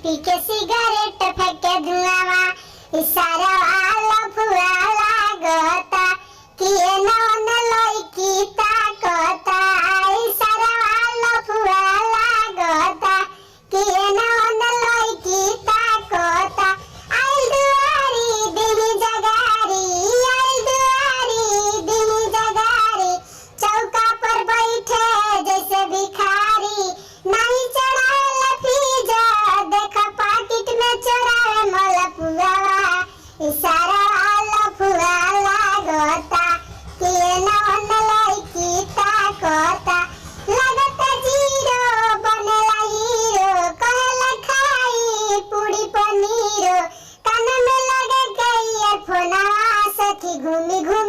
पी के सिगरेट फेंके धुआवा इशारा वाला फुआ लागता कि नौन लइकी ताकता इशारा वाला फुआ लागता कि नौन लइकी ताकता आई दुआरी दिनी जगारी आई दुआरी दिनी जगारी चौका पर बैठे जैसे भिखारी नहीं चढ़ाल पिज्जा देखा पाकिट में चोरावे मलपुआ इशारा वाला फुआ लागता कि नौन लइकी ताकता लगता जीरो बनेला हीरो कहला खाई पूरी पनीरो कान में लगे के ईयरफोनवा सखी घूमी घूमी